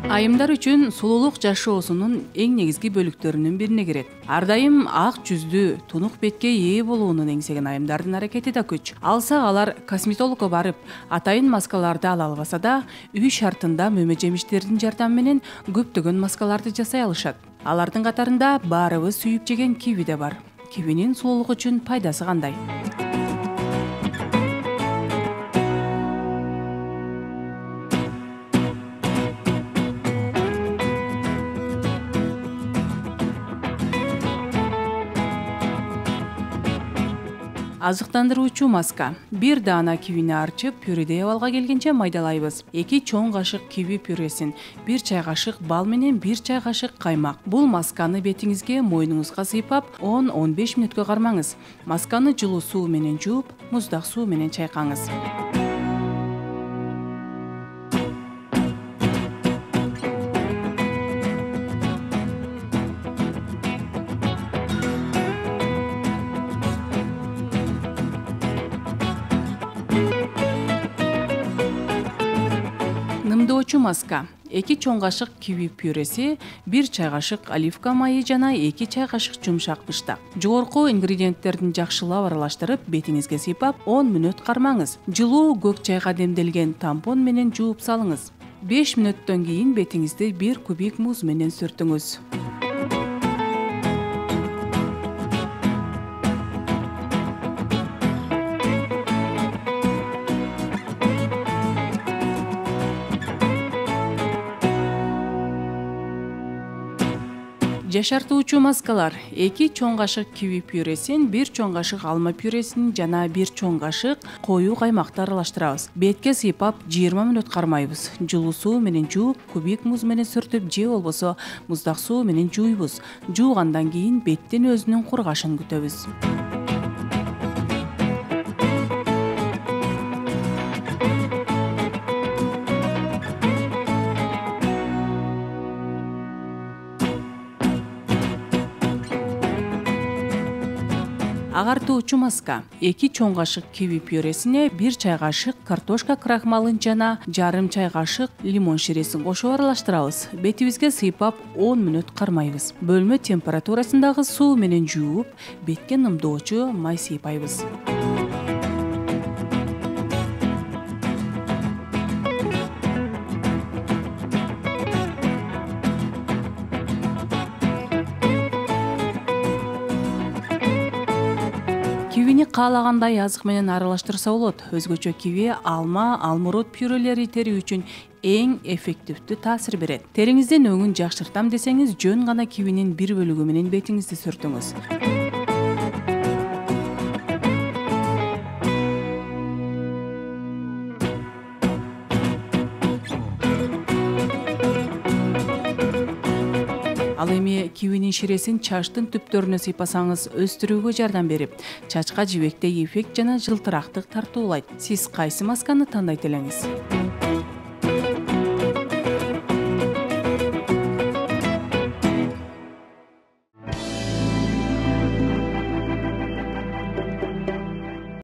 Айымдар үчүн сулуулук жашоосунун эң негизги бөлүктөрүнүн бирине кирет. Ар дайым ак жүздүү, тунук бетке ээ болуунун эңсеген айымдардын аракети да күч. Алсак алар косметологко барып, атайын маскаларды ала албаса да, үй шартында мөмө жемиштердин жардамы менен көптөгөн маскаларды жасай алышат. Алардын катарында баарыбыз сүйүп жеген киви да бар. Кивинин сулуулук үчүн пайдасы кандай? Азыктандыруучу маска. Бир даана кивини арчып, пюредей абалга келгенче майдалайбыз. 2 чоң кашык киви пюресин, 1 чай кашык бал менен 1 чай кашык каймак. Бул масканы бетиңизге, мойнуңузга сыйпап, 10-15 мүнөткө кармаңыз. Масканы жылуу суу менен жууп, муздак суу менен чайкаңыз. Нымдоочу маска. 2 чоң кашык киви пюреси, 1 чай кашык оливка майы жана 2 чай кашык жумшак быштак. Жогорку ингредиенттердин жакшылап аралаштырып, бетиңизге сыйпап, 10 мүнөт кармаңыз. Жылуу көк чайга демделген тампон менен жууп салыңыз. 5 мүнөттөн кийин бетиңизди 1 кубик муз менен сүртүңүз. Жашартуучу маскалар. 2 чоң кашык киви пюресин, 1 чоң кашык алма пюресин жана 1 чоң кашык коюу каймакты аралаштырабыз. Бетке сыйпап 20 мүнөт кармайбыз. Жылуу суу менен жууп, кубик муз менен сүртүп же болбосо муздак суу менен жууйбуз. Жуугандан кийин беттин өзүнүн кургашын күтөбүз. Агартуучу маска. 2 чоң кашык киви пюресине 1 чай кашык картошка крахмалын жана жарым чай кашык лимон ширесин кошуп аралаштырабыз. Бетибизге сыйпап 10 мүнөт кармайбыз. Бөлмө температурасындагы суу менен жууп, бетке нымдоочу май сыйпайбыз. Кивини каалагандай азык менен аралаштырса болот. Өзгөчө киви, алма, алмурут пюрелери тери үчүн эң эффективдүү таасир берет. Териңиздин өңүн жакшыртам десеңиз, жөн гана кивинин 1 бөлүгү менен бетиңизди сүртүңүз. Ал эми кивинин ширесин чачтын түптөрүнө сыйпасаңыз, өстүрүүгө жардам берип, чачка жибектей эффект жана жылтырактык тартуулайт. Сиз кайсы масканы тандайт элеңиз?